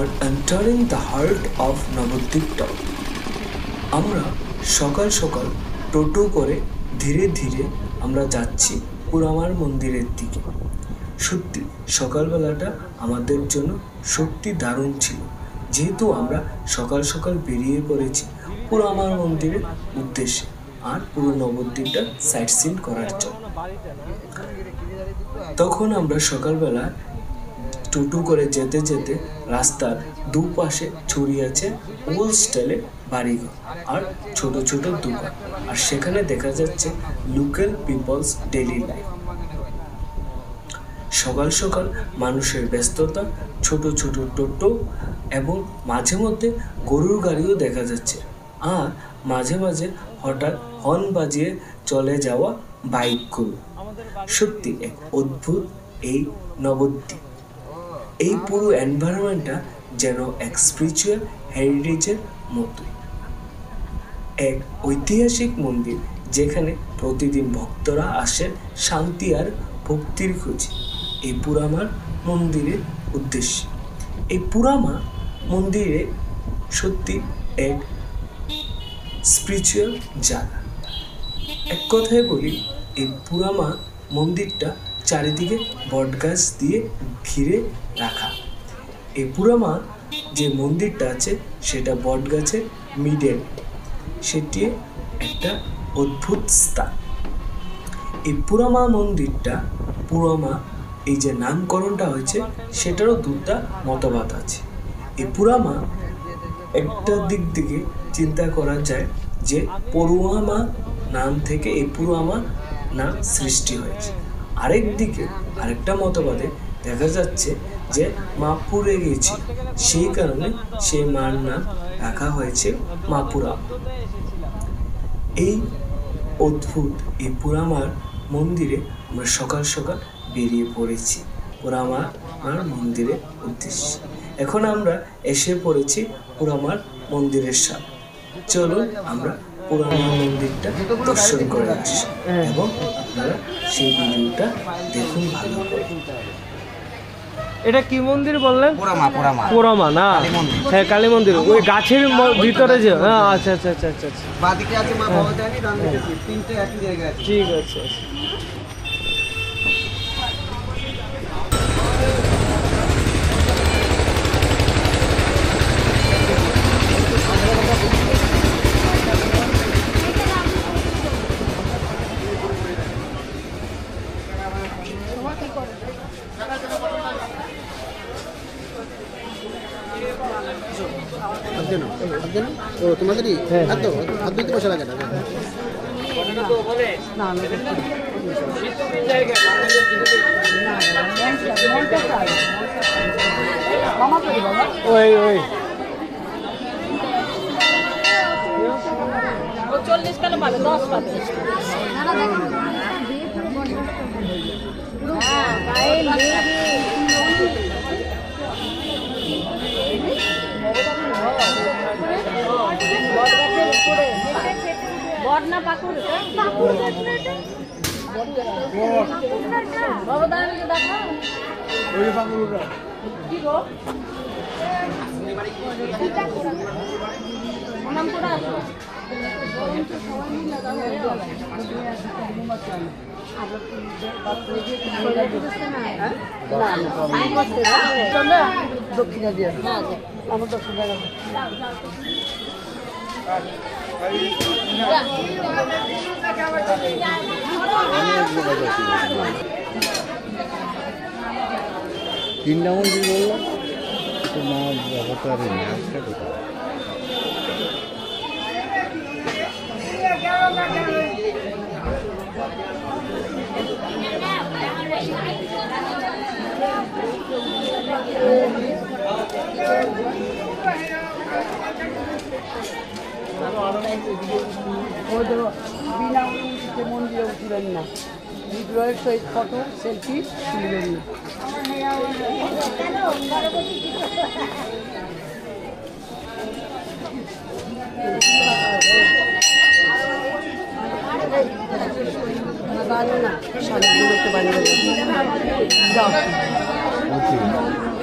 are entering the heart of Navadvip town. আমরা সকাল সকাল টোটো করে ধীরে ধীরে আমরা যাচ্ছি পুরামার মন্দিরের দিকে। সত্যি সকালবেলাটা আমাদের জন্য সত্যি দারুণ ছিল, যেহেতু আমরা সকাল সকাল বেরিয়ে পড়েছি পুরামার মন্দিরের উদ্দেশ্যে আর পুরো নবদ্বীপটা সাইট সিন করার জন্য। তখন আমরা সকালবেলা টোটো করে যেতে যেতে রাস্তার দুপাশে ছড়িয়ে আছে ওল্ড স্টাইলের বাড়িঘর আর ছোট ছোট দোকান, আর সেখানে দেখা যাচ্ছে লোকাল পিপলস ডেইলি লাইফ। সকাল সকাল মানুষের ব্যস্ততা, ছোট ছোট টোটো এবং মাঝে মধ্যে গরুর গাড়িও দেখা যাচ্ছে, আর মাঝে মাঝে হঠাৎ হর্ন বাজিয়ে চলে যাওয়া বাইকগুলো। সত্যি এক অদ্ভুত এই নবদ্বীপ। এই পুরো এনভায়রনমেন্টটা যেন এক স্পিরিচুয়াল হেরিটেজের মতোই। এক ঐতিহাসিক মন্দির যেখানে প্রতিদিন ভক্তরা আসেন শান্তি আর ভক্তির খোঁজে এই পুরামার মন্দিরের উদ্দেশ্যে। এই পুরামা মন্দিরে সত্যি এক স্পিরিচুয়াল জায়গা। এক কথায় বলি, এই পুরামা মন্দিরটা চারিদিকে বটগাছ দিয়ে ঘিরে রাখা। এই পুরামা যে মন্দিরটা আছে সেটা বটগাছের মিডল, সেটি একটা অদ্ভুত স্থান। এই পুরামা মন্দিরটা, পুরামা এই যে নামকরণটা হয়েছে সেটারও দুটা মতবাদ আছে। এই পুরামা একটা দিক থেকে চিন্তা করা যায় যে পড়ুয়ামা নাম থেকে এই পুরামা নাম সৃষ্টি হয়েছে। আরেক দিকে আরেকটা মতবাদে দেখা যাচ্ছে যে মা পুড়ে গিয়েছিল, সেই কারণে সেই মার নাম রাখা হয়েছে মা পুরামা। এই অদ্ভুত এই পুরামার মন্দিরে আমরা সকাল সকাল বেরিয়ে পড়েছি পুরামার মন্দিরের উদ্দেশ্যে। এখন আমরা এসে পড়েছি পুরামার মন্দিরের সামনে। চলুন আমরা পুরামা মন্দিরটা দর্শন করে আসি এবং আপনারা সেই ভিডিওটা দেখুন ভালো করে। এটা কি মন্দির বললেন? পোড়ামা না? হ্যাঁ, কালী মন্দির। ওই গাছের ভিতরে যে, হ্যাঁ, আচ্ছা আচ্ছা আচ্ছা আচ্ছা আচ্ছা, ঠিক আছে। তোমাদেরই হাত ধুইতে বসে লাগে না? ওই ওই 40 কেন পাবে, 10 পাবে। বড় না পাকুর? পাকুর দেখলে এটা বাবা দাঁড়িয়ে দেখো ওই পাকুরটা কি গো নাম কোটা আছে দক্ষিণা দিয়ে আমার দক্ষিণা তিনটা মন্দির বললাম তো মা অবতারে আসছে কোথায়? মন্দিরে উঠলেন না, বিগ্রহের সহিত ফটো সেলফি তুলবেন না।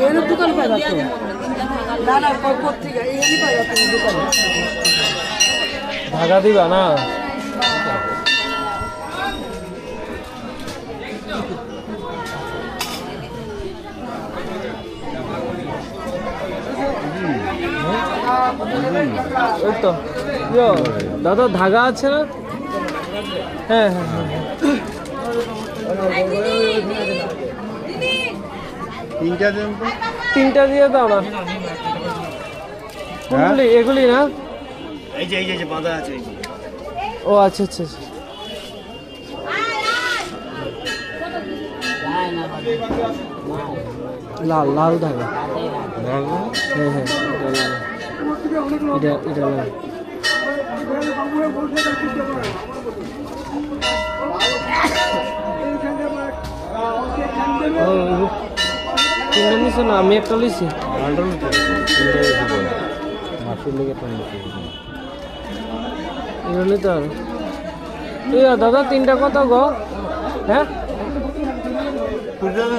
এর দোকান পাই না না পত্রিকা এই পাইবা তুমি দোকানে ধাগা দিবা না ওই তো দাদা ধাগা আছে না হ্যাঁ হ্যাঁ হ্যাঁ তিনটা দিয়ে দাও না কোনগুলি এগুলি না এই যে বাঁধা আছে ও আচ্ছা আচ্ছা আচ্ছা লাল লাল ধাগা হ্যাঁ হ্যাঁ এটা এটা লাল তিনটা নিছো না আমি একটা লিছি নিতে হবে দাদা তিনটা কত গো হ্যাঁ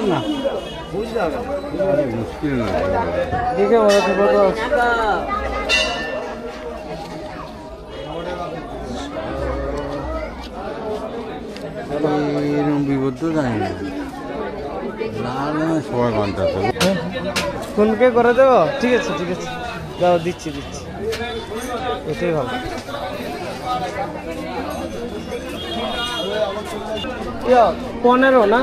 না মুশকিল না দেখে মনে তো কত আছে এরকম বিপদ তো জানি না সবাই ঘন্টা তো ফোনপে করে দেবো ঠিক আছে যাও দিচ্ছি এটাই ভালো ইয়া 15 না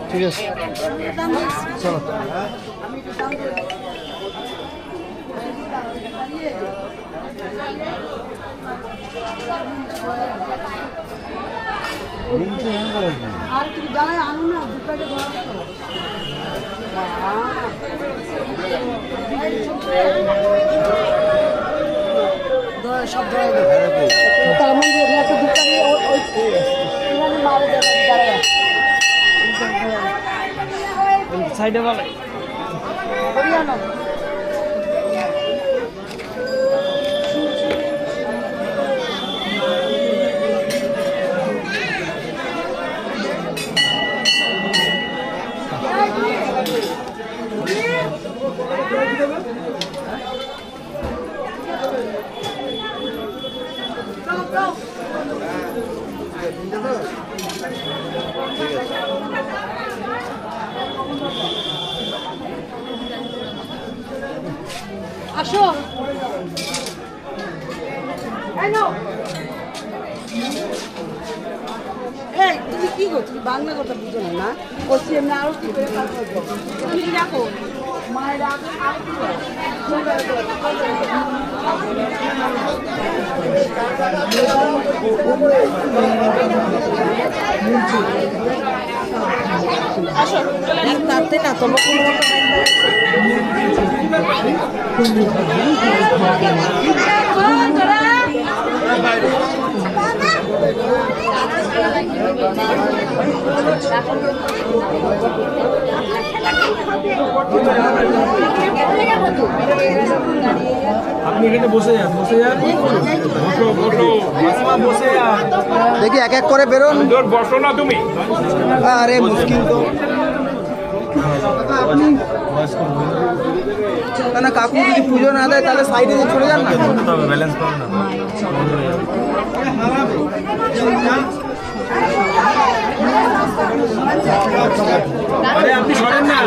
ঠিক আছে চলো আর তুমি জ্বালায় আনো না দুপাটে সব ধরে তার মধ্যে একটা দোকানে ওই মারে দাঁড়ায় সাইডে ভালো আসো এই তুমি কি গো তুমি বাংলা কথা বুঝো না বলছি এমনি আরো কি করে কাজ করবো তুমি কি রাখো মায়ের আসো তাতে না তোমার আপনি এখানে বসে যান দেখি এক এক করে বেরোন বসো না তুমি আরে মুশকিল তো না কাকু যদি পুজো না দেয় তাহলে সাইডে চলে যান না ব্যালেন্স করো না আরে আপনি সরেন না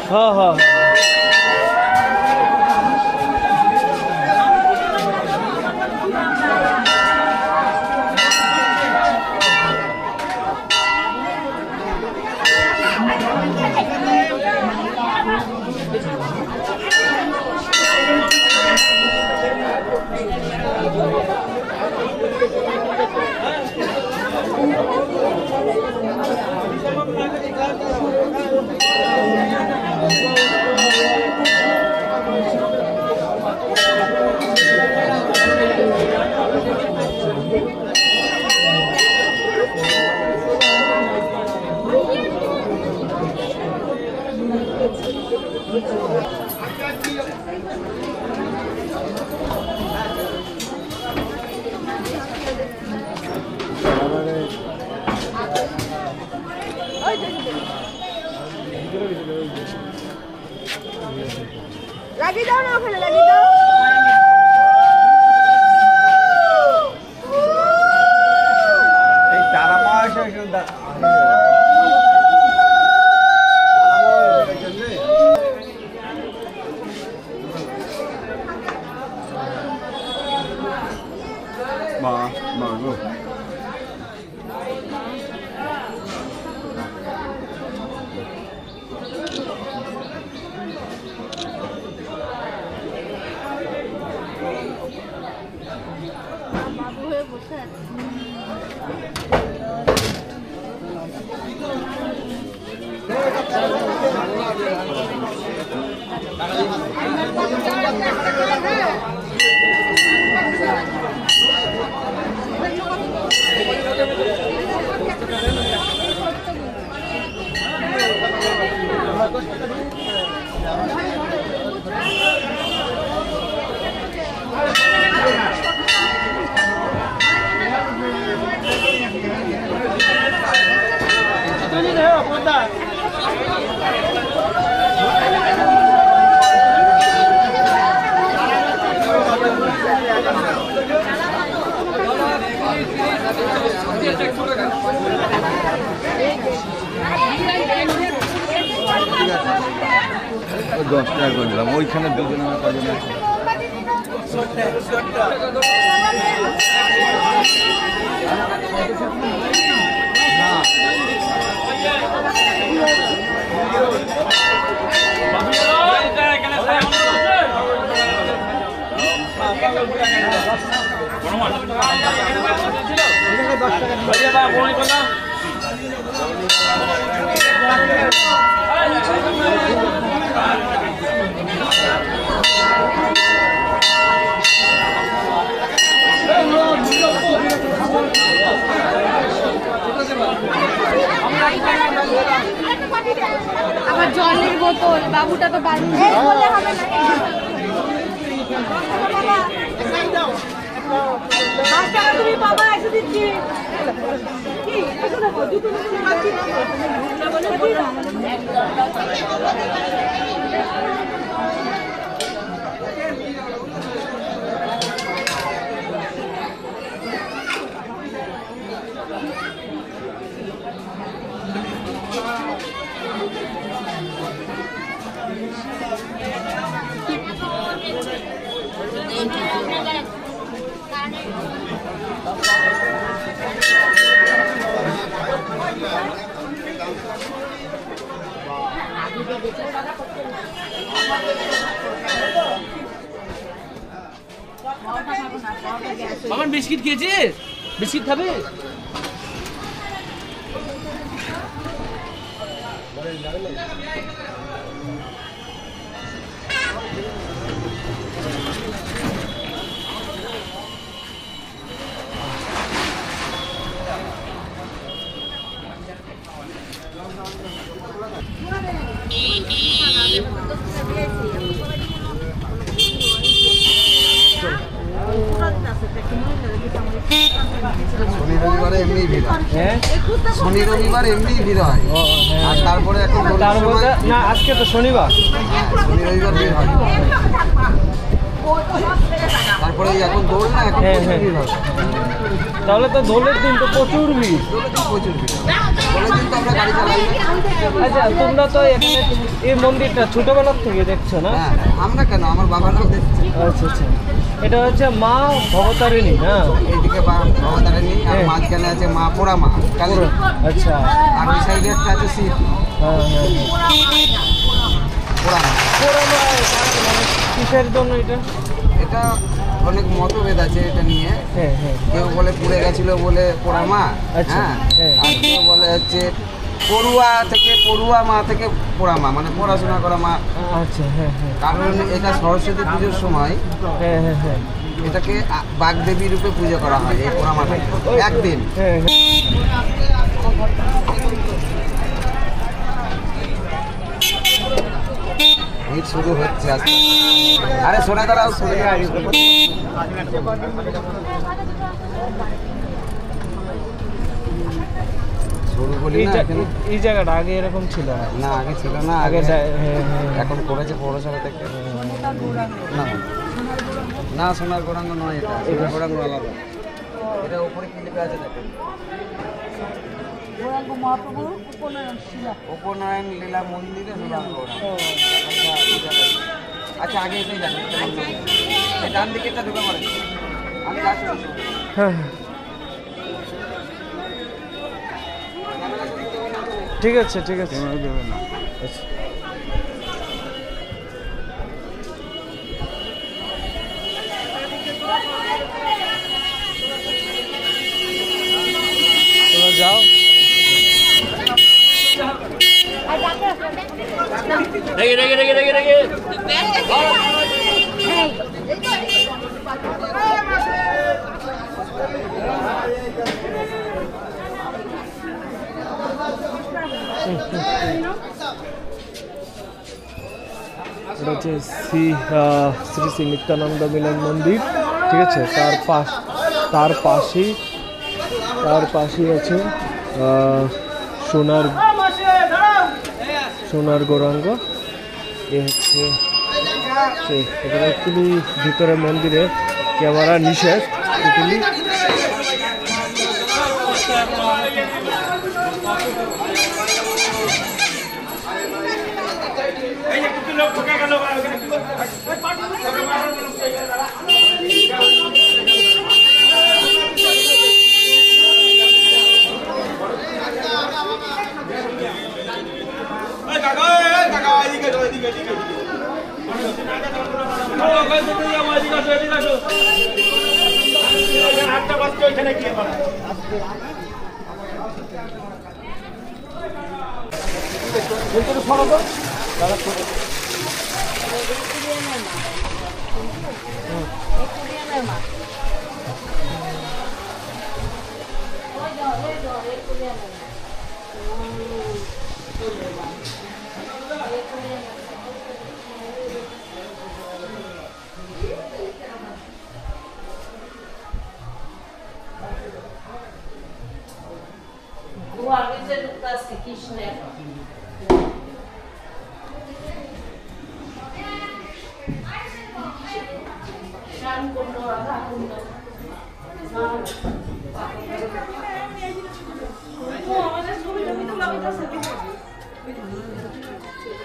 হ্যাঁ হ্যাঁ লাগিয়ে দাও না ওখানে, লাগিয়ে দাও। এই তারা মাসে মা গো বাবু হয়ে বসে আছে। দশ টাকা করে দিলাম ওইখানে দুজন আমার কাজে না আবার জলের বোতল, বাবুটা তো বাড়ি বললে হবে না। 5 টাকা তুমি বাবা এসে দিচ্ছি কি এসে দেখো দুটো পাচ্ছি মামন বিস্কিট খেয়েছিস? বিস্কিট খাবে? শনি রবিবারে এমনি ভিড় হয়। হ্যাঁ শনি রবিবার এমনি ভিড় হয়। আর তারপরে এখন দোলের তারপরে সময় না আজকে তো শনিবার। শনি রবিবার ভিড় হয়। তারপরে এই এখন দোল না, এখন হ্যাঁ, প্রচুর হ্যাঁ। ভিড় হয়। তাহলে তো দোলের দিন তো প্রচুর ভিড়। দোলের দিন প্রচুর ভিড় হয়। দোলের দিন তো আমরা গাড়ি চালাই না। আচ্ছা তোমরা তো এখানে এই মন্দিরটা ছোটবেলার থেকে দেখছো না? হ্যাঁ, আমরা কেন, আমার বাবারাও দেখছে। আচ্ছা আচ্ছা এটা হচ্ছে মা ভবতারিণী। হ্যাঁ এইদিকে ভবতারিণী আর হ্যাঁ। মাঝখানে আছে মা পোড়া মা কালী। আচ্ছা আর ওই সাইডে একটা আছে শিব হ্যাঁ হ্যাঁ পোড়া মা। কিসের জন্য এটা? এটা অনেক মতভেদ আছে এটা নিয়ে। হ্যাঁ হ্যাঁ কেউ বলে পুড়ে গেছিল বলে পোড়া মা, আচ্ছা, হ্যাঁ, হ্যাঁ। আর কেউ বলে হচ্ছে পড়ুয়া মা থেকে পোড়া মা, মানে পড়াশোনা করা মা। আচ্ছা হ্যাঁ হ্যাঁ কারণ এটা সরস্বতী পুজোর সময় হ্যাঁ হ্যাঁ হ্যাঁ এটাকে বাগদেবী রূপে পুজো করা হয় এই পোড়া মাটাকে একদিন। হ্যাঁ হ্যাঁ হিট শুরু হচ্ছে আজকে। আরে সোনা দাঁড়াও, শুরু বলি না এখানে। এই জায়গাটা আগে এরকম ছিল না। না আগে ছিল না, আগে আগে হ্যাঁ, এখন করেছে পৌরসভা থেকে। না না, সোনার গৌরাঙ্গ নয়, এটা সোনার গৌরাঙ্গ আলাদা। এটা উপরে কি লেখা আছে দেখেন, উপনয়ন লীলা মন্দিরে সোনার গৌরাঙ্গ। আচ্ছা আগে এটাই জানি, ডান দিকে একটা ঢুকে পড়ে, আমি যাচ্ছি। হ্যাঁ, ঠিক আছে ঠিক আছে। আচ্ছা। তোমরা যাও। এটা হচ্ছে শ্রী শ্রী নিত্যানন্দ মিলন মন্দির, ঠিক আছে। তার পাশেই আছে সোনার গৌরাঙ্গ। এ হচ্ছে এটা অ্যাকচুয়ালি ভিতরে মন্দিরে ক্যামেরা নিষেধ অ্যাকচুয়ালি।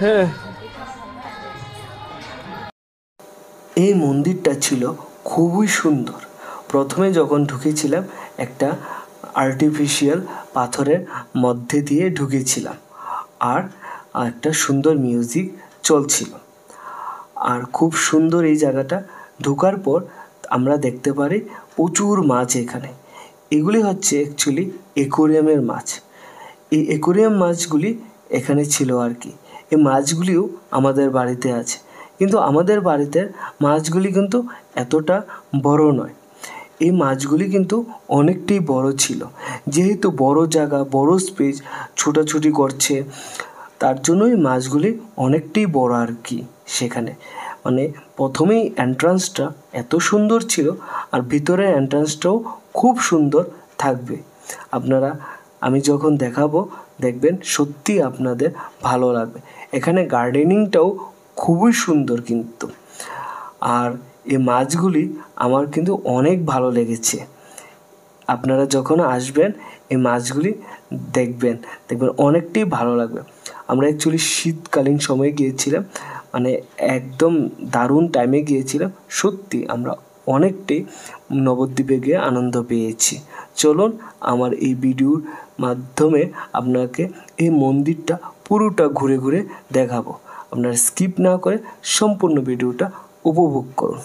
হ্যাঁ, এই মন্দিরটা ছিল খুবই সুন্দর। প্রথমে যখন ঢুকেছিলাম একটা আর্টিফিশিয়াল পাথরের মধ্যে দিয়ে ঢুকেছিলাম, আর একটা সুন্দর মিউজিক চলছিল, আর খুব সুন্দর এই জায়গাটা। ঢোকার পর আমরা দেখতে পারি প্রচুর মাছ এখানে। এগুলি হচ্ছে অ্যাকচুয়ালি অ্যাকোয়ারিয়ামের মাছ। এই অ্যাকোয়ারিয়াম মাছগুলি এখানে ছিল আর কি। এই মাছগুলিও আমাদের বাড়িতে আছে, কিন্তু আমাদের বাড়িতে মাছগুলি কিন্তু এতটা বড় নয়। এই মাছগুলি কিন্তু অনেকটাই বড় ছিল, যেহেতু বড় জায়গা, বড় স্পেস, ছোটাছুটি করছে, তার জন্য এই মাছগুলি অনেকটাই বড় আর কি। সেখানে মানে প্রথমেই এন্ট্রান্সটা এত সুন্দর ছিল, আর ভিতরের এন্ট্রান্সটাও খুব সুন্দর থাকবে। আপনারা, আমি যখন দেখাবো দেখবেন সত্যি আপনাদের ভালো লাগবে। এখানে গার্ডেনিংটাও খুবই সুন্দর কিন্তু। আর এই মাছগুলি আমার কিন্তু অনেক ভালো লেগেছে। আপনারা যখন আসবেন এই মাছগুলি দেখবেন অনেকটাই ভালো লাগবে। আমরা অ্যাকচুয়ালি শীতকালীন সময়ে গিয়েছিলাম, মানে একদম দারুণ টাইমে গিয়েছিলাম। সত্যি আমরা অনেকটাই নবদ্বীপে গিয়ে আনন্দ পেয়েছি। চলুন আমার এই ভিডিওর মাধ্যমে আপনাকে এই মন্দিরটা পুরোটা ঘুরে ঘুরে দেখাবো। আপনারা স্কিপ না করে সম্পূর্ণ ভিডিওটা উপভোগ করুন।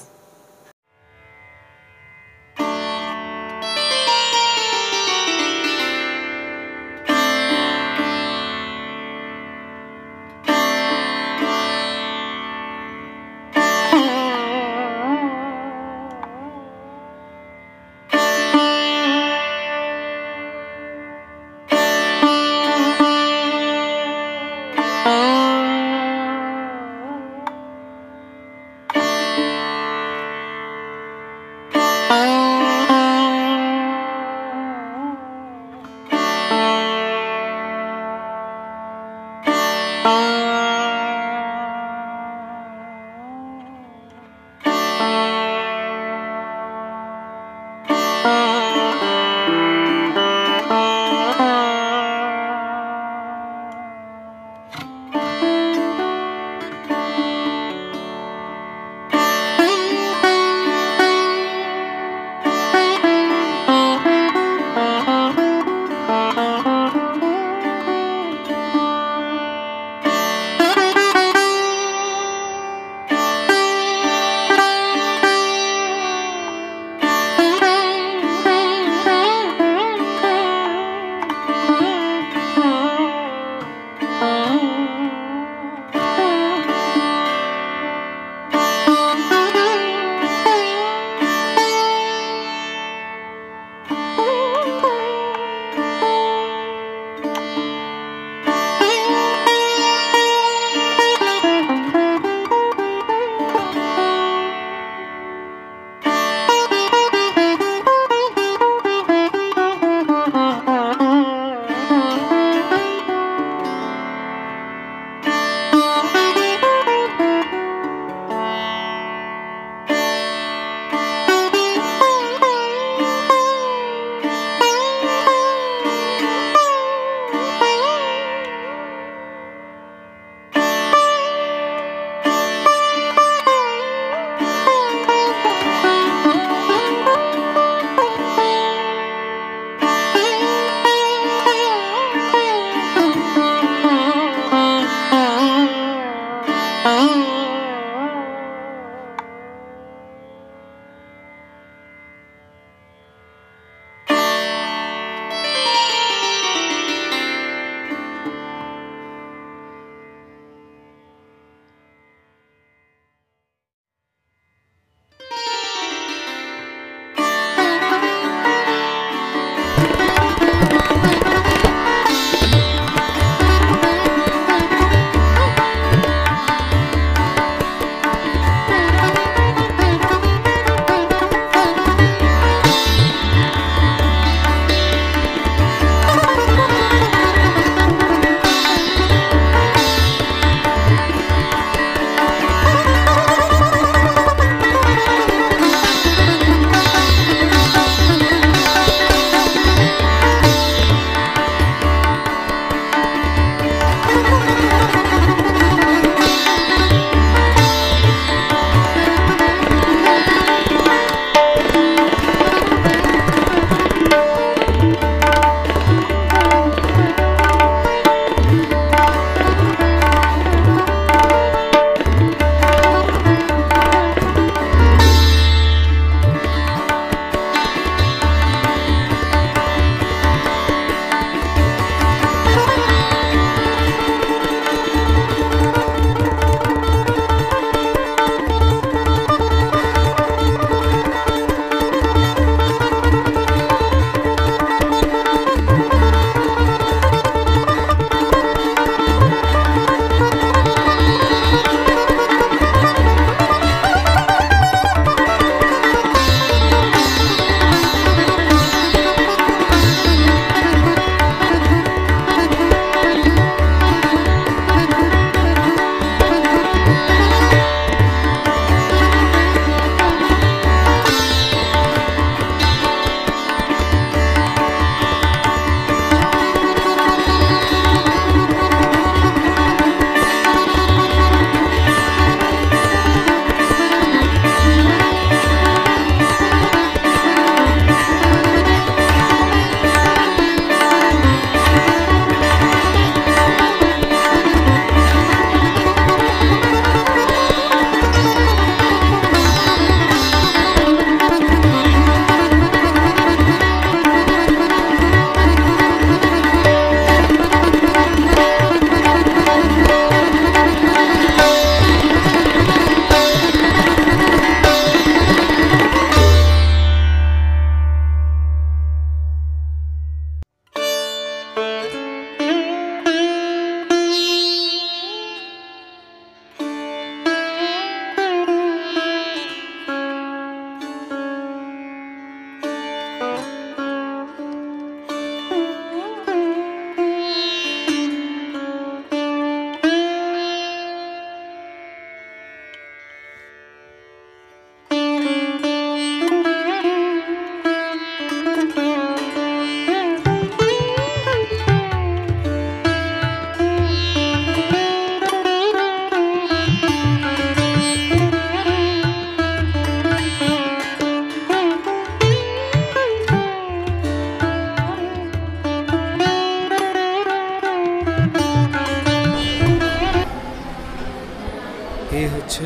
এই হচ্ছে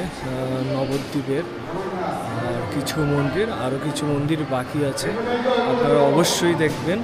নবদ্বীপের কিছু মন্দির, আরও কিছু মন্দির বাকি আছে, আপনারা অবশ্যই দেখবেন।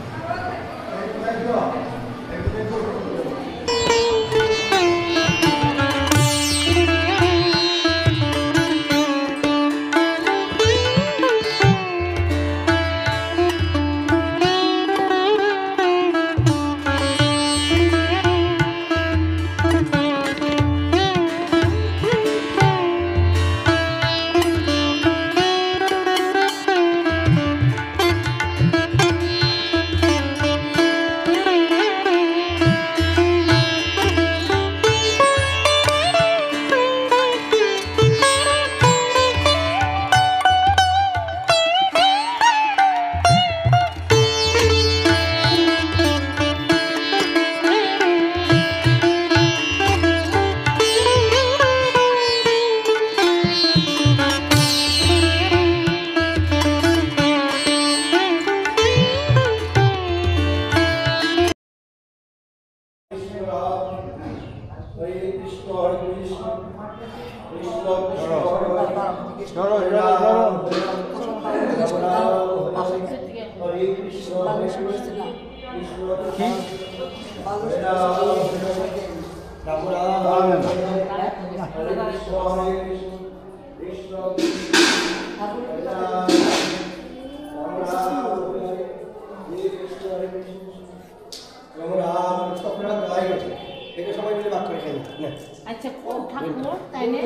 আচ্ছা ঠাকুর তাই না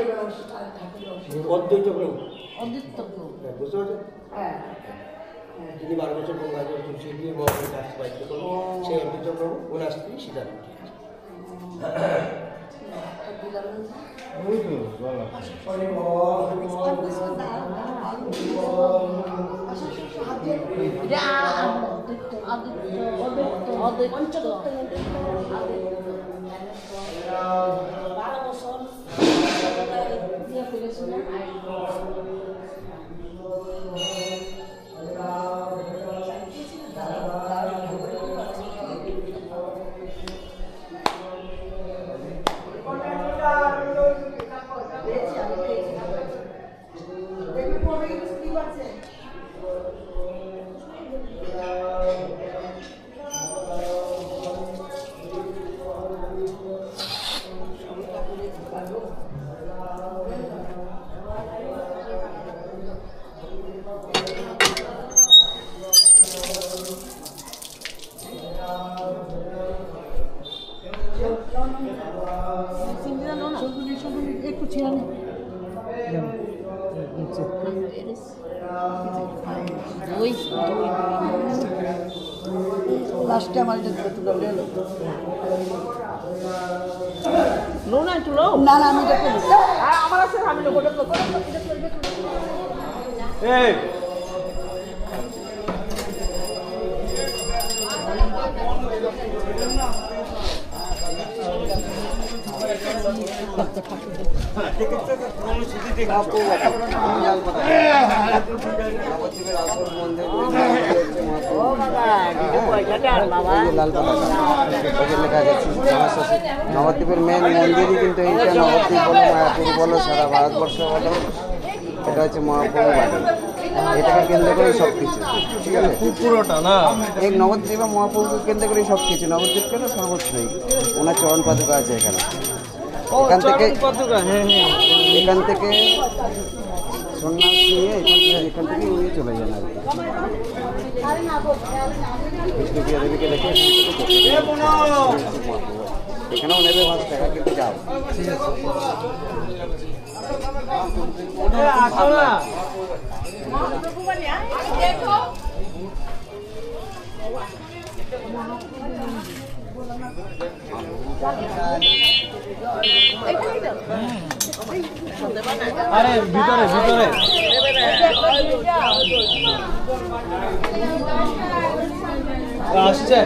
অদ্বৈত ব্রহ্ম অদ্বিত্য বুঝতে পারছেন তিনি 12 বছর গঙ্গায় তুলসী দিয়ে মহাপ্রভু কাজ বাধ্য করলেন সেই অদ্বৈত ব্রহ্ম ওনার স্ত্রী সীতারাম একটু ছিলাম লাস্টে আমার এটা তুলে লো না একটু লো না না আমি এটা করি আমার আছে আমি লোক ওটা এই নবদ্বীপের মেন মন্দিরই কিন্তু এইটা। নবদ্বীপ বলো, মায়াপুর বলো, সারা ভারতবর্ষ বলো, এটা হচ্ছে মহাপ্রভু বাড়ি। এটাকে কেন্দ্র করে সব কিছু, ঠিক আছে? পুরোটা না এই নবদ্বীপে মহাপ্রভুকে কেন্দ্র করে সব কিছু। নবদ্বীপ কেন সর্বত্রই ওনার চরণ পাদুকা আছে এখানে। এখান থেকে এখান থেকে সন্ন্যাস নিয়ে এখান থেকে উনি চলে যান আর কি। বিষ্ণুপ্রিয়া দেবীকে দেখে এখানেও নেবে 5 টাকা, কিন্তু যাও। ঠিক আছে। আরে ভিতরে ভিতরে আসছে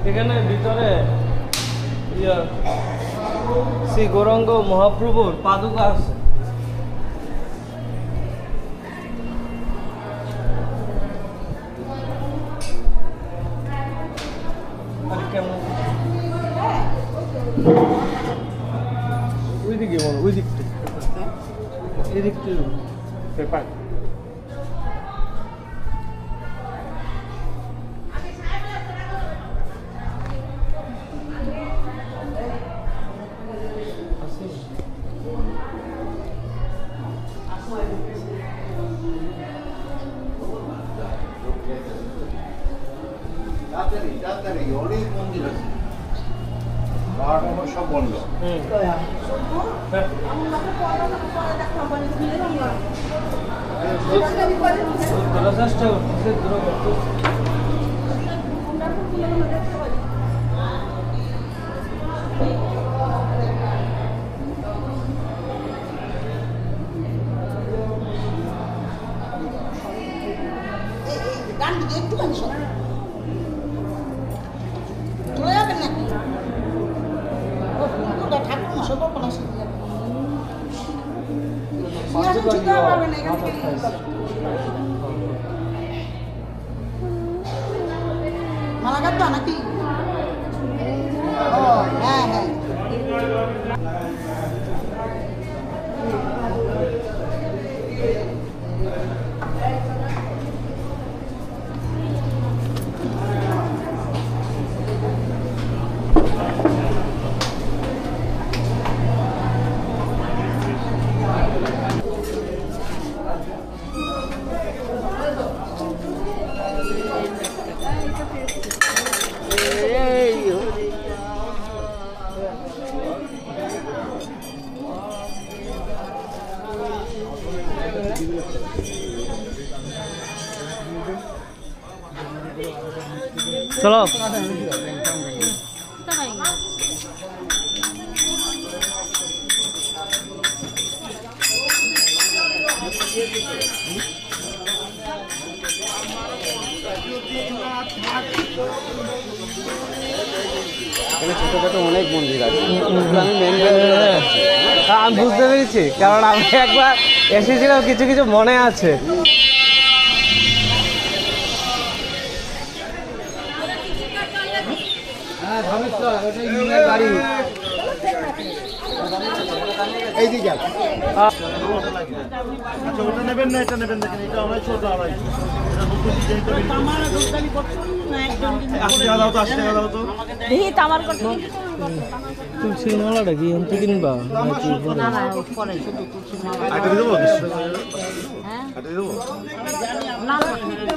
এখানে ভিতরে শ্রী গৌরাঙ্গ মহাপ্রভুর পাদুকা আছে। ওইদিকে বলো, ওই দিকটা এদিকটা পেপার অনেক মন্দির আছে, সব বন্ধ। চেষ্টা করতেছে দূর করতে। গান একটুখানি শোনা ছুটতে পারবে না এখান থেকে নিতে হবে। মালা কাটবা নাকি? ও হ্যাঁ হ্যাঁ চলো এখানে ছোটখাটো অনেক মন্দির আছে, কিন্তু আমি মেন মন্দিরে দেখাচ্ছি। আমি বুঝতে পেরেছি, কারণ আমি একবার এসেছিলাম, কিছু কিছু মনে আছে। দেখি তামার করতে তুলসী মালাটা কি আমি তো কিনবা নাকি পরে? না পরে শুধু তুলসী মালা না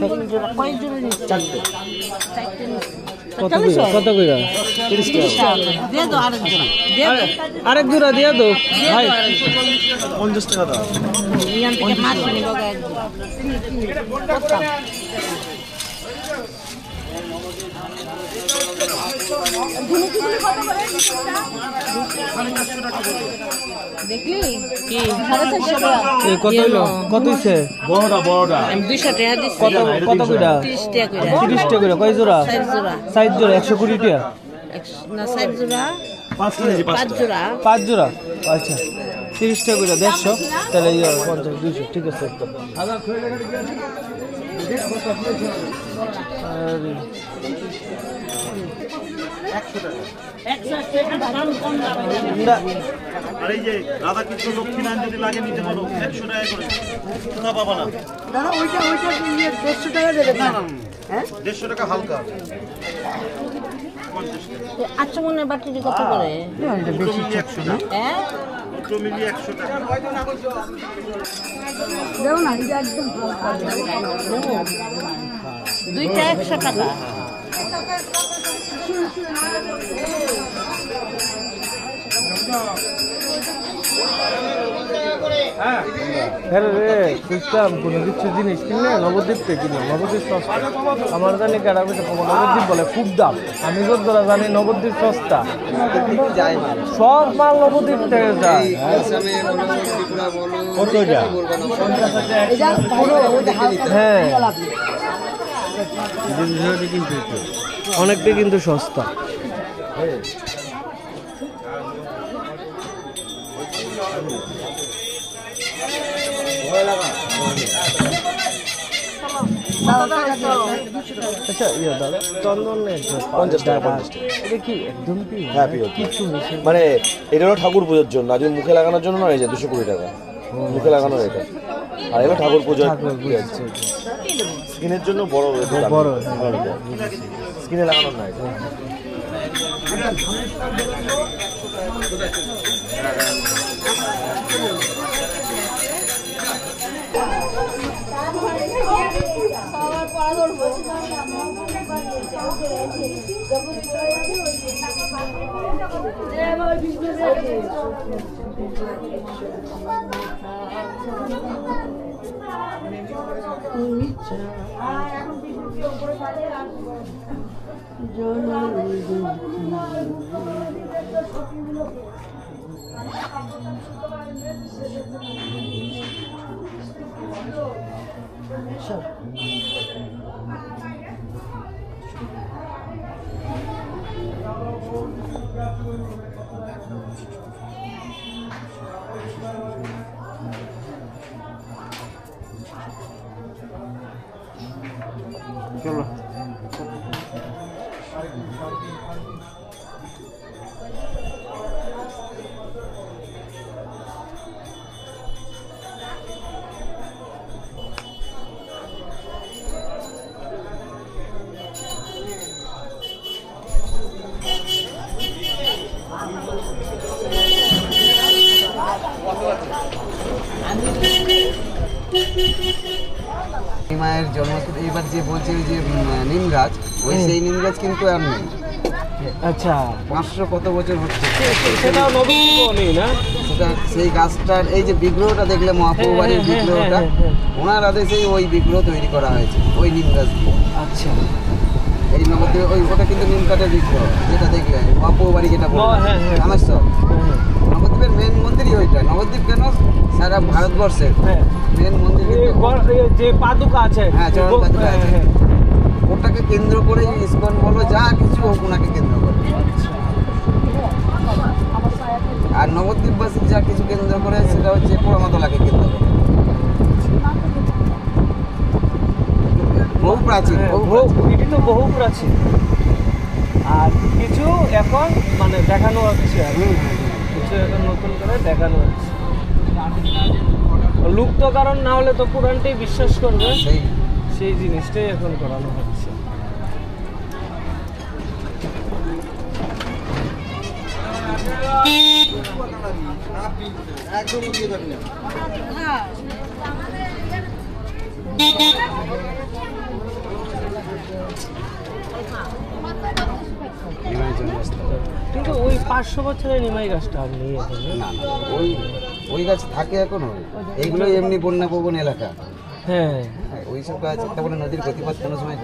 তিন জোড়া কয় জোড়া নিচ্ছে? চারটে কত কইরা 30 টাকা। দিয়ে দাও আরেক জোড়া দিয়ে দাও আরেক জোড়া দিয়া দাও ভাই। 50 টাকা দাও। ইয়ান থেকে মাছ নিব গায়ে করতাম দেখলি কি 450 টাকা এ কত হইলো? কত হইছে? আমি 200 টাকা দিচ্ছি কত কত কইরা? 30 টাকা করে 30 টাকা কইরা। কয় জোড়া? 4 জোড়া 4 জোড়া 120 টাকা। না 4 জোড়া 5 জোড়া 5 জোড়া আচ্ছা 30 টাকা কইরা 150, তাহলে 50 200 ঠিক আছে একদম। আরে 100 টাকা দাম কম দাম না আর এই যে রাধাকৃষ্ণ লক্ষ্মীনারায়ণ যদি লাগে নিতে বলো 100 টাকা করে, কোথা পাবা না। দাদা ওইটা 150 টাকা দেবে না? হ্যাঁ 150 টাকা হালকা। আচ্ছা মনে বাটি কত করে? এটা বেশি 100 টাকা, হ্যাঁ দুটো মিলিয়ে 100 টাকা। দাও না, এটা একদম দুইটা 100 টাকা হ্যাঁ রে সিস্টেম কোনো কিছু জিনিস কিনলে নবদ্বীপ থেকে কিনে, নবদ্বীপ সস্তা। আমার জানি কেডাবিতে নবদ্বীপ বলে খুব দাম, আমি যতটা জানি নবদ্বীপ সস্তা। সব মাল নবদ্বীপ থেকে যায়। কতটা? হ্যাঁ অনেকটা কিন্তু সস্তা। আচ্ছা ইয়ে দাদা চন্দন 50 টাকা। এটা কি একদম কি? হ্যাঁ পিওর। কিছু মিশে মানে এটা হলো ঠাকুর পুজোর জন্য, আর যদি মুখে লাগানোর জন্য না, এই যে 220 টাকা মুখে লাগানোর এটা। আর এগুলো ঠাকুর পুজোর স্কিনের জন্য বড় বড় স্কিনে লাগানোর না এটা। চলো মায়ের জন্ম এবার যে বলছে ওই যে নিম গাছ, ওই সেই নিম গাছ কিন্তু আর নেই। আচ্ছা, 500 কত বছর হচ্ছে, সেটাও নবদ্বীপও নেই না? সেটা সেই গাছটার এই যে বিগ্রহটা দেখলে মহাপ্রভু বাড়ির বিগ্রহটা, ওনার আদেশেই ওই বিগ্রহ তৈরি করা হয়েছে ওই নিম গাছ দিয়ে। আচ্ছা, এই নবদ্বীপ ওই ওটা কিন্তু নিম কাঠের বিগ্রহ, যেটা দেখলে মহাপ্রভু বাড়ি যেটা রামেশ্বর, নবদ্বীপের মেন মন্দিরই ওইটা। নবদ্বীপ কেন, সারা ভারতবর্ষের মেন মন্দির যে পাদুকা আছে, হ্যাঁ চরণ পাদুকা আছে, ওটাকে কেন্দ্র করে ইসকন বলো যা কিছু হোক ওনাকে কেন্দ্র করে। আর নবদ্বীপবাসী যা কিছু কেন্দ্র করে সেটা হচ্ছে পোড়ামাতলাকে কেন্দ্র করে। বহু প্রাচীন, এটি তো বহু প্রাচীন, আর কিছু এখন মানে দেখানো হচ্ছে, আর কিছু এখন নতুন করে দেখানো হচ্ছে। লুপ্ত কারণ না হলে তো পুরানটাই বিশ্বাস করবে, সেই জিনিসটাই এখন করানো হচ্ছে। কিন্তু ওই 500 বছরের নিমাই গাছটা আর নেই এখন না? ওই গাছ থাকে এখনো, এইগুলো এমনি বন্যা প্রবণ এলাকা। হ্যাঁ, ওইসব গাছ তারপরে নদীর গতিপথ কোনো সময়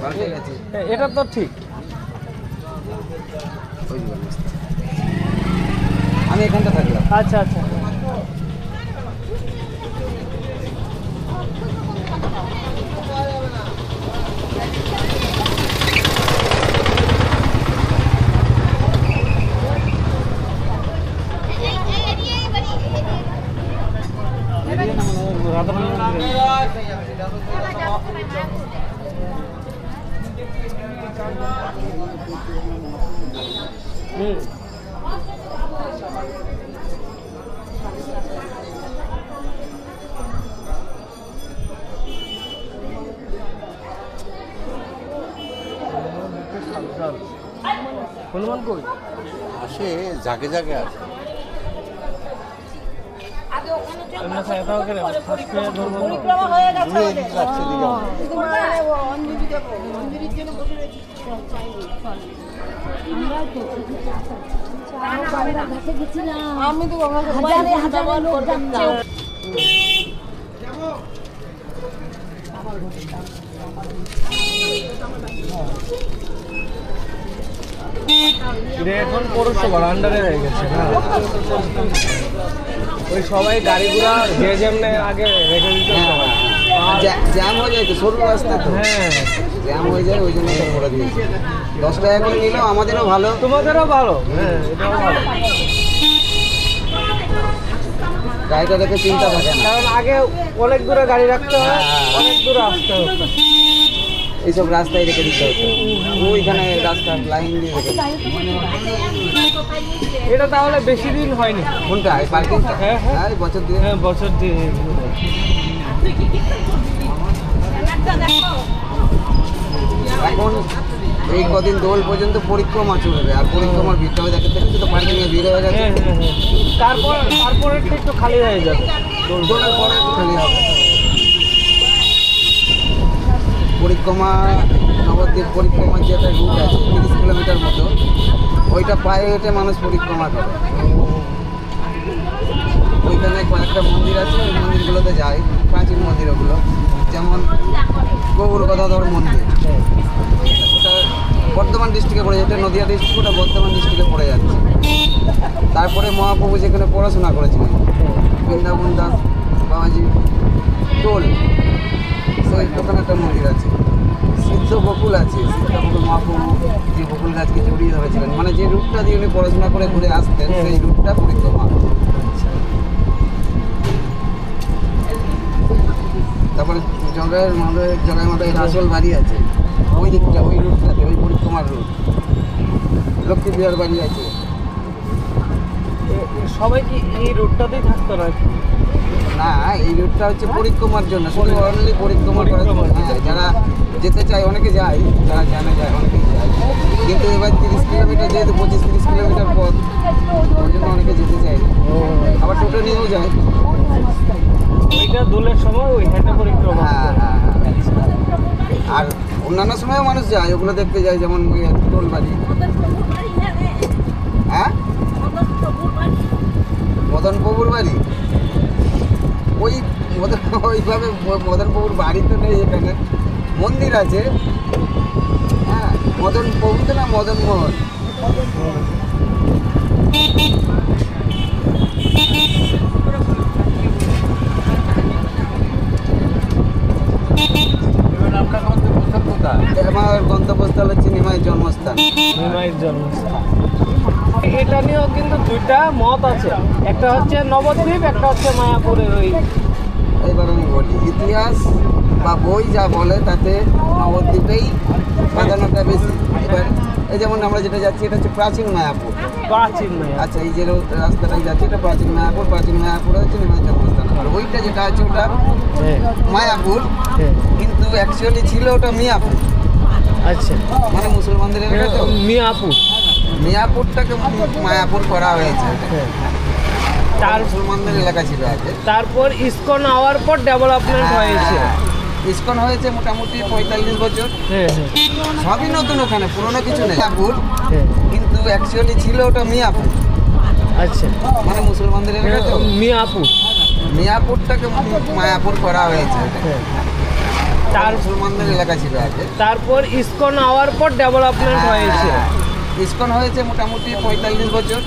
পাল্টে গেছে, এটা তো ঠিক। আমি এখানটা থাকলাম। আচ্ছা আচ্ছা, হনুমান কই আসে, জাগে জাগে আসে। পরিক্রমা হয়ে গেছে আমি তো এখন পৌরসভার আন্ডারে হয়ে গেছে না? ওই সবাই গাড়ি ঘোড়া যে যেমনি আগে রেখে দিত, জ্যাম হয়ে যায় তো, সরু রাস্তা তো, হ্যাঁ জ্যাম হয়ে যায়, ওই জন্য করে দিয়েছে। 10 টাকা করে নিলেও আমাদেরও ভালো, তোমাদেরও ভালো। হ্যাঁ, এটাও ভালো, গাড়িটা দেখে চিন্তা থাকে না, কারণ আগে অনেক দূরে গাড়ি রাখতে হয়, অনেক দূরে আসতে হতো। এইসব রাস্তায় রেখে দিতে হতো, ওইখানে রাস্তার লাইন দিয়ে রেখে। এটা তাহলে বেশি দিন হয়নি কোনটা পার্কিংটা? হ্যাঁ হ্যাঁ, বছর দিয়ে, হ্যাঁ বছর দিয়ে। এখন এই কদিন দোল পর্যন্ত পরিক্রমা চলবে, আর পরিক্রমার ভিড়টাও দেখে দেখেছি তো, পার্কিংয়ে ভিড় হয়ে গেছে। তারপরে একটু খালি হয়ে যাবে, দোলের পরে একটু খালি হবে। পরিক্রমা, নবদ্বীপ পরিক্রমার যে একটা রুট আছে 30 কিলোমিটার মতো, ওইটা পায়ে হেঁটে মানুষ পরিক্রমা করে। ওইখানে কয়েকটা মন্দির আছে, ওই মন্দিরগুলোতে যায়, প্রাচীন মন্দির ওগুলো, যেমন গৌর গদাধর মন্দির, ওটা বর্ধমান ডিস্ট্রিক্টে পড়ে যাচ্ছে, নদিয়া ডিস্ট্রিক্ট, ওটা বর্ধমান ডিস্ট্রিক্টে পড়ে যাচ্ছে। তারপরে মহাপ্রভু যেখানে পড়াশোনা করেছিলেন, বৃন্দাবন দাস বাবাজি টোল, সেই ওখানে একটা মন্দির আছে। সিদ্ধ বকুল আছে, সিদ্ধ বকুল মহাপ্রভু যে বকুল গাছকে জড়িয়ে ধরেছিলেন, মানে যে রুটটা দিয়ে উনি পড়াশোনা করে ঘুরে আসতেন, সেই রুটটা পরিক্রমা। তারপরে জগাই মাথায় আসল বাড়ি আছে, ওই দিকটা, ওই রুটটাতে, ওই পরিক্রমার রুট। লক্ষ্মী বিহার বাড়ি আছে। সবাই কি এই রুটটাতেই থাকতো নাকি? না, এই রুটটা হচ্ছে পরিক্রমার জন্য, শুধু অনলি পরিক্রমা করার জন্য। হ্যাঁ, যারা যেতে চায় অনেকে যায়, যারা জানে যায় অনেকেই যায়। কিন্তু এবার 30 কিলোমিটার, যেহেতু 25-30 কিলোমিটার পথ, ওই জন্য অনেকে যেতে চায়। আবার টোটো নিয়েও যায়। এটা দোলের সময় ওই হেঁটে পরিক্রমা। হ্যাঁ হ্যাঁ হ্যাঁ। আর অন্যান্য সময়ও মানুষ যায়, ওগুলো দেখতে যায়, যেমন ওই টোল বাড়ি। হ্যাঁ, মদন প্রভুর বাড়ি ওই ওইভাবে মদন প্রভুর বাড়ি তো নেই এখানে, মন্দির আছে। হ্যাঁ, মদন প্রভু তো না, মদন মোহন। আমার গন্তব্যস্থল হচ্ছে নিমাইয়ের জন্মস্থান। নিমাইয়ের জন্মস্থান। এটা নিয়েও কিন্তু দুইটা মত আছে, একটা হচ্ছে নবদ্বীপ, একটা হচ্ছে মায়াপুরের ওই। এবার আমি বলি, ইতিহাস বা বই যা বলে তাতে নবদ্বীপেই প্রাধান্যটা বেশি। এবার এই যেমন আমরা যেটা যাচ্ছি, এটা হচ্ছে প্রাচীন মায়াপুর। প্রাচীন মায়াপুর। আচ্ছা, এই যে রাস্তাটাই যাচ্ছে, এটা প্রাচীন মায়াপুর। প্রাচীন মায়াপুরে হচ্ছে নিমাইয়ের জন্মস্থান। আর ওইটা যেটা আছে ওটা মায়াপুর, কিন্তু অ্যাকচুয়ালি ছিল ওটা মিয়াপুর। আচ্ছা, মানে মুসলমানদের এলাকা তো মিয়াপুর। মিয়াপুরটাকে মায়াপুর করা হয়েছে। তার মুসলমানদের এলাকা ছিল আগে। তারপর ইসকন হওয়ার পর ডেভেলপমেন্ট হয়েছে। ইসকন হয়েছে মোটামুটি 45 বছর। সবই নতুন, ওখানে পুরোনো কিছু নেই। মিয়াপুর, কিন্তু অ্যাকচুয়ালি ছিল ওটা মিয়াপুর। আচ্ছা, মানে মুসলমানদের এলাকা তো মিয়াপুর। মিয়াপুরটাকে মায়াপুর করা হয়েছে। তার মুসলমানদের এলাকা ছিল আগে। তারপর ইসকন হওয়ার পর ডেভেলপমেন্ট হয়েছে। ইসকন হয়েছে মোটামুটি 45 বছর।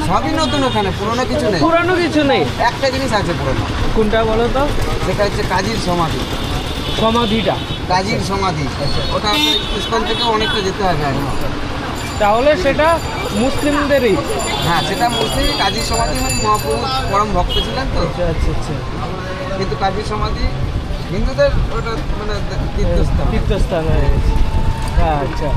সবই নতুন, ওখানে পুরোনো কিছু নেই। পুরানো কিছু নেই, একটা জিনিস আছে পুরোনো। কোনটা বলো তো? সেটা হচ্ছে কাজীর সমাধি। সমাধিটা? কাজীর সমাধি, ওটা ইসকন থেকে অনেকটা যেতে হবে আর। তাহলে সেটা মুসলিমদেরই? হ্যাঁ, সেটা মুসলিম। কাজীর সমাধি মানে মহাপ্রভু পরম ভক্ত ছিলেন তো। আচ্ছা আচ্ছা আচ্ছা। কিন্তু কাজীর সমাধি হিন্দুদের ওটা মানে তীর্থস্থান। তীর্থস্থান হয়ে গেছে। আচ্ছা।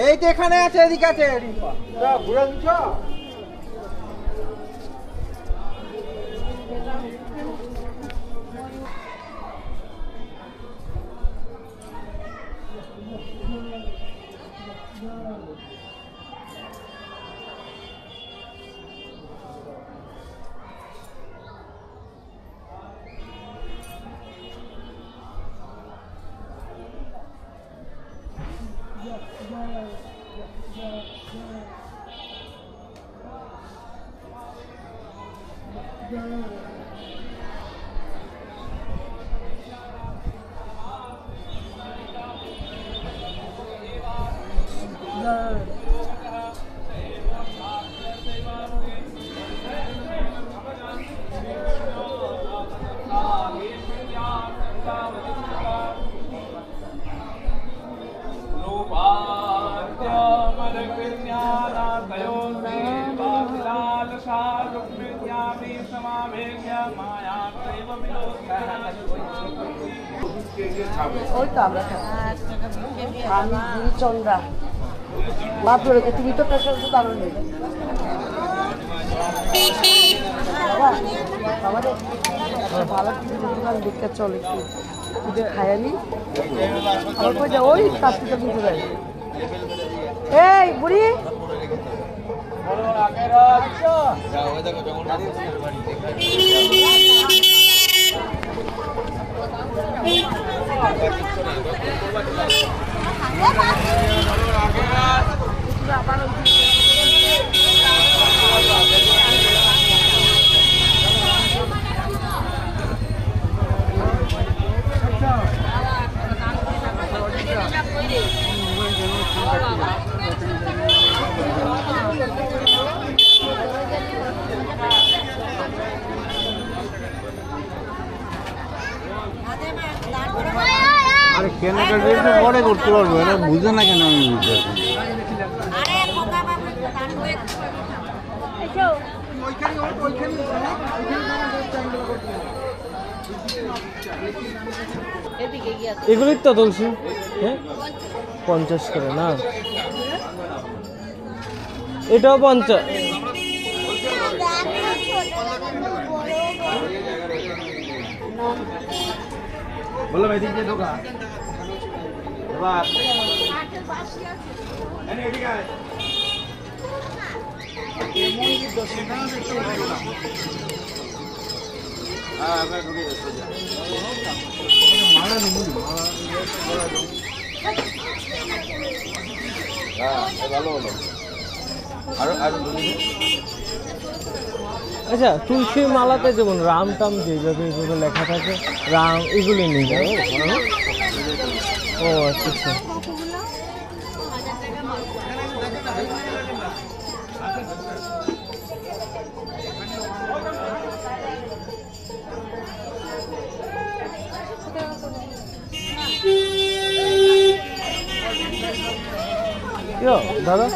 এই তো এখানে আছে, এদিকে আছে। ঘুরে দিচ্ছ? ওই তো আমরা আমি চন্দ্রা বাপরে, তুমি তো পেশা দারুণ। আমাদের ভালো কিছু দোকান দেখতে চলে একটু খাই আমি আমার কই যা ওই কাজটা দিতে যাই এই বুড়ি আরে কেনাকাটা একটু পরে করতে পারবো, এটা বুঝে না কেন আমি বুঝতে এগুলোই তো তুলছি। হ্যাঁ 50 করে না, এটাও 50। বলো ভাই দিকে ঢোকা এবার এদিকে আয় হ্যাঁ আমরা ঢুকে যাচ্ছি মারা নেই হ্যাঁ ভালো হলো। আর আচ্ছা তুলসী মালাতে যেমন রাম টাম যেভাবে এগুলো লেখা থাকে রাম এগুলি নেই না? ও আচ্ছা আচ্ছা। দাদা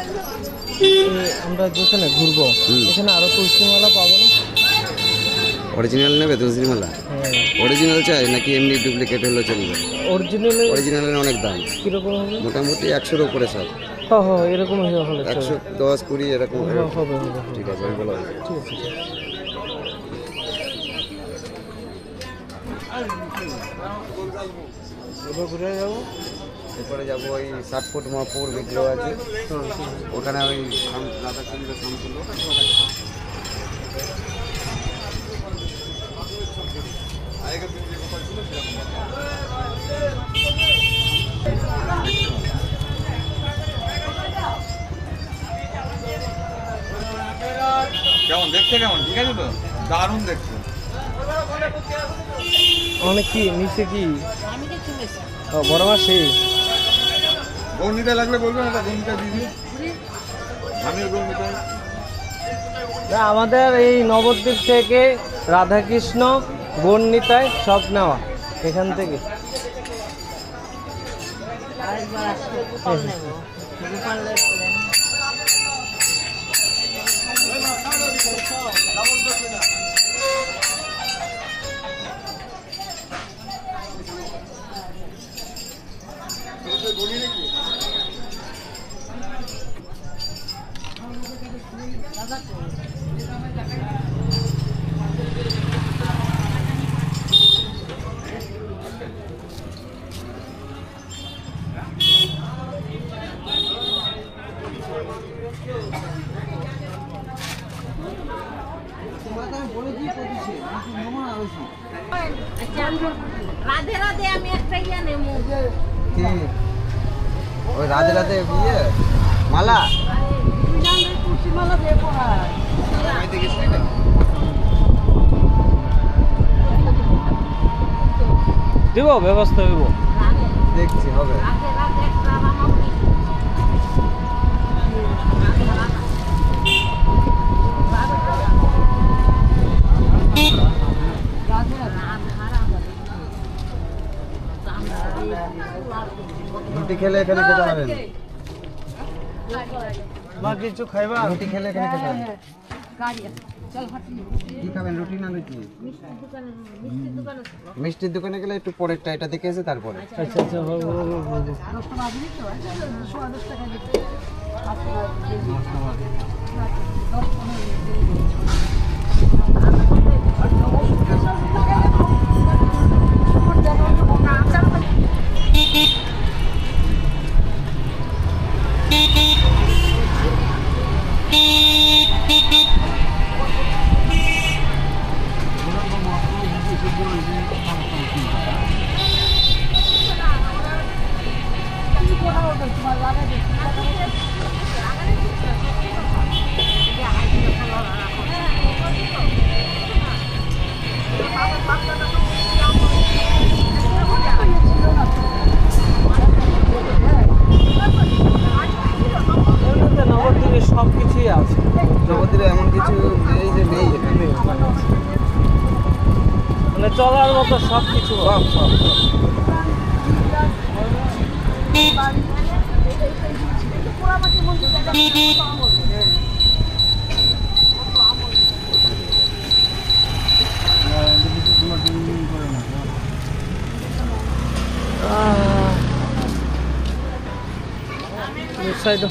আমরা যেখানে ঘুরবো এখানে আরো তুলসী মালা পাবো না? অরিজিনাল নেবে তুলসী মালা? অরিজিনাল চাই নাকি এমনি ডুপ্লিকেট হলে চলবে? অরিজিনাল। অরিজিনালের অনেক দাম। কিরকম হবে? মোটামুটি 100-এর উপরে সব। হ্যাঁ হ্যাঁ এরকম হলে 110-20 এরকম হবে। ঠিক আছে আমি বললাম। ঠিক আছে। এবার কোথায় যাবো? এরপরে যাবো ওই 60 ফুট মহাপুর বিগ্রহ আছে ওখানে ওই রাধাকৃষ্ণ সমতুল্য কেমন দেখতে, কেমন ঠিক আছে তো, দারুণ দেখতে। অনেক কি নিচে কি বড় মাসি গৌরনীতা লাগলে বলবেন, একটা গৌরনীতা দিদি ধানের গৌরনীতা। আমাদের এই নবদ্বীপ থেকে রাধাকৃষ্ণ গৌরনীতায় সব নেওয়া এখান থেকে। রাধে রাধে আমি একটা ইয়া নেবো। ওই রাধে রাধে বিয়ে মালা তুলসী মালা দেবো। দিব ব্যবস্থা দিব, দেখছি হবে। রুটি খেলে এখানে খেতে পারেন, মা কিছু খাইবা? রুটি খেলে এখানে খেতে পারেন। কি খাবেন, রুটি না লুচি? মিষ্টির দোকানে গেলে একটু পরেরটা, এটা দেখে এসে তারপরে। আচ্ছা আচ্ছা হবে। নবদ্বীপে সব কিছুই আছে। নবদ্বীপে এমন কিছু নেই যে নেই এখানে, মানে চলার মতো সব কিছু সব সব সব। সাইড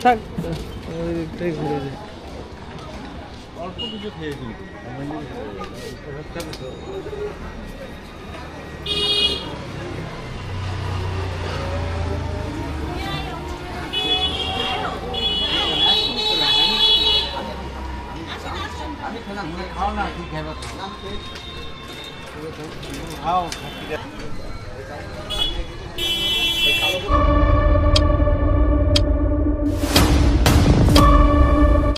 থাক, ওই দিকটাই ঘুরে যাই। অল্প কিছু খেয়েছি। খাও না, ঠিক খাবে খাও